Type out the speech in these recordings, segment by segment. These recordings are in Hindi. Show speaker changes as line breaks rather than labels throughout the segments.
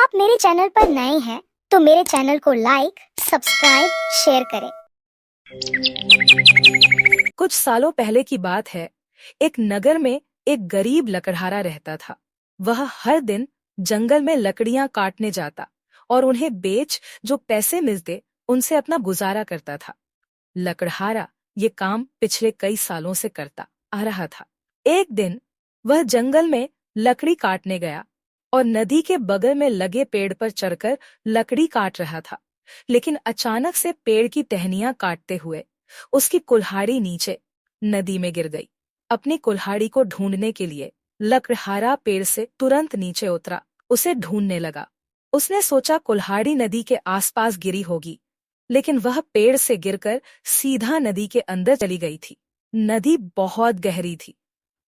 आप मेरे चैनल पर नए हैं तो मेरे चैनल को लाइक, सब्सक्राइब, शेयर करें।
कुछ सालों पहले की बात है। एक नगर में एक गरीब लकड़हारा रहता था। वह हर दिन जंगल में लकड़ियां काटने जाता और उन्हें बेच जो पैसे मिलते उनसे अपना गुजारा करता था। लकड़हारा ये काम पिछले कई सालों से करता आ रहा था। एक दिन वह जंगल में लकड़ी काटने गया और नदी के बगल में लगे पेड़ पर चढ़कर लकड़ी काट रहा था। लेकिन अचानक से पेड़ की टहनियां काटते हुए उसकी कुल्हाड़ी नीचे नदी में गिर गई। अपनी कुल्हाड़ी को ढूंढने के लिए लकड़हारा पेड़ से तुरंत नीचे उतरा, उसे ढूंढने लगा। उसने सोचा कुल्हाड़ी नदी के आसपास गिरी होगी, लेकिन वह पेड़ से गिरकर सीधा नदी के अंदर चली गई थी। नदी बहुत गहरी थी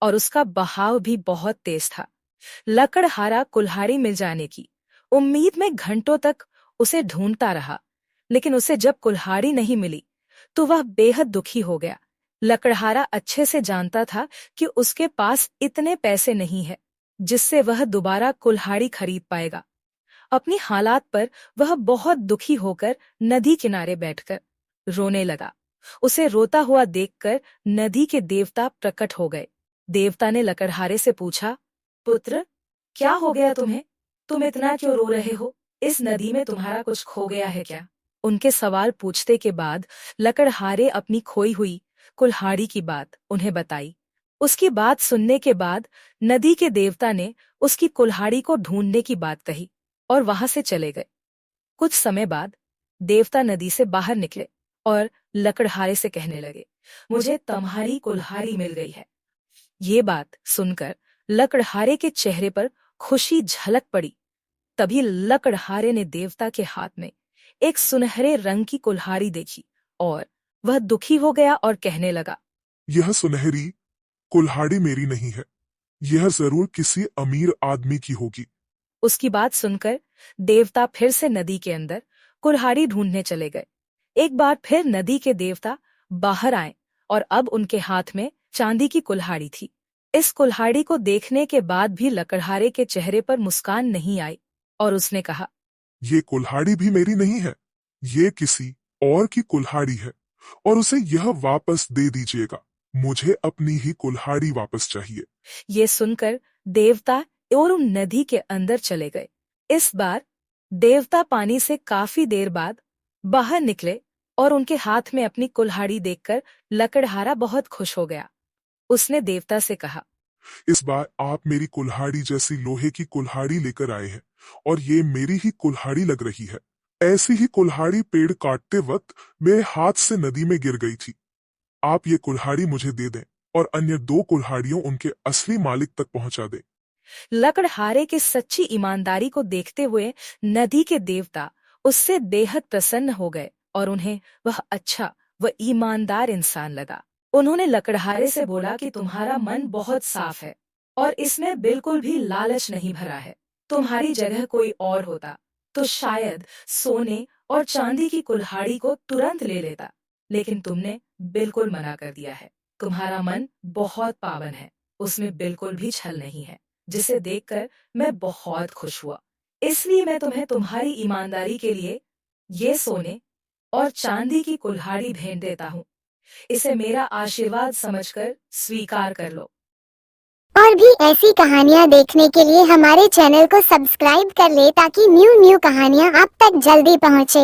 और उसका बहाव भी बहुत तेज था। लकड़हारा कुल्हाड़ी मिल जाने की उम्मीद में घंटों तक उसे ढूंढता रहा, लेकिन उसे जब कुल्हाड़ी नहीं मिली तो वह बेहद दुखी हो गया। लकड़हारा अच्छे से जानता था कि उसके पास इतने पैसे नहीं है जिससे वह दोबारा कुल्हाड़ी खरीद पाएगा। अपनी हालात पर वह बहुत दुखी होकर नदी किनारे बैठकर रोने लगा। उसे रोता हुआ देखकर नदी के देवता प्रकट हो गए। देवता ने लकड़हारे से पूछा, पुत्र, क्या हो गया तुम्हें? तुम इतना क्यों रो रहे हो? इस नदी में तुम्हारा कुछ खो गया है क्या? उनके सवाल पूछते के बाद लकड़हारे अपनी खोई हुई कुल्हाड़ी की बात उन्हें बताई। उसकी बात सुनने के बाद नदी के देवता ने उसकी कुल्हाड़ी को ढूंढने की बात कही और वहां से चले गए। कुछ समय बाद देवता नदी से बाहर निकले और लकड़हारे से कहने लगे, मुझे तुम्हारी कुल्हाड़ी मिल गई है। ये बात सुनकर लकड़हारे के चेहरे पर खुशी झलक पड़ी। तभी लकड़हारे ने देवता के हाथ में एक सुनहरे रंग की कुल्हाड़ी देखी और वह दुखी हो गया और कहने लगा,
यह सुनहरी कुल्हाड़ी मेरी नहीं है, यह जरूर किसी अमीर आदमी की होगी।
उसकी बात सुनकर देवता फिर से नदी के अंदर कुल्हाड़ी ढूंढने चले गए। एक बार फिर नदी के देवता बाहर आए और अब उनके हाथ में चांदी की कुल्हाड़ी थी। इस कुल्हाड़ी को देखने के बाद भी लकड़हारे के चेहरे पर मुस्कान नहीं आई और उसने कहा,
ये कुल्हाड़ी भी मेरी नहीं है, ये किसी और की कुल्हाड़ी है और उसे यह वापस दे दीजिएगा। मुझे अपनी ही कुल्हाड़ी वापस चाहिए।
ये सुनकर देवता और उन नदी के अंदर चले गए। इस बार देवता पानी से काफी देर बाद बाहर निकले और उनके हाथ में अपनी कुल्हाड़ी देखकर लकड़हारा बहुत खुश हो गया। उसने देवता से कहा,
इस बार आप मेरी कुल्हाड़ी जैसी लोहे की कुल्हाड़ी लेकर आए हैं और ये मेरी ही कुल्हाड़ी लग रही है। ऐसी ही कुल्हाड़ी पेड़ काटते वक्त मेरे हाथ से नदी में गिर गई थी। आप ये कुल्हाड़ी मुझे दे दें और अन्य 2 कुल्हाड़ियों उनके असली मालिक तक पहुंचा दें।
लकड़हारे की सच्ची ईमानदारी को देखते हुए नदी के देवता उससे बेहद प्रसन्न हो गए और उन्हें वह अच्छा व ईमानदार इंसान लगा। उन्होंने लकड़हारे से बोला कि तुम्हारा मन बहुत साफ है और इसमें बिल्कुल भी लालच नहीं भरा है। तुम्हारी जगह कोई और होता तो शायद सोने और चांदी की कुल्हाड़ी को तुरंत ले लेता, लेकिन तुमने बिल्कुल मना कर दिया है। तुम्हारा मन बहुत पावन है, उसमें बिल्कुल भी छल नहीं है, जिसे देखकर मैं बहुत खुश हुआ। इसलिए मैं तुम्हें तुम्हारी ईमानदारी के लिए ये सोने और चांदी की कुल्हाड़ी भेंट देता हूँ। इसे मेरा आशीर्वाद समझकर स्वीकार कर लो।
और भी ऐसी कहानियाँ देखने के लिए हमारे चैनल को सब्सक्राइब कर ले ताकि न्यू कहानियाँ आप तक जल्दी पहुँचे।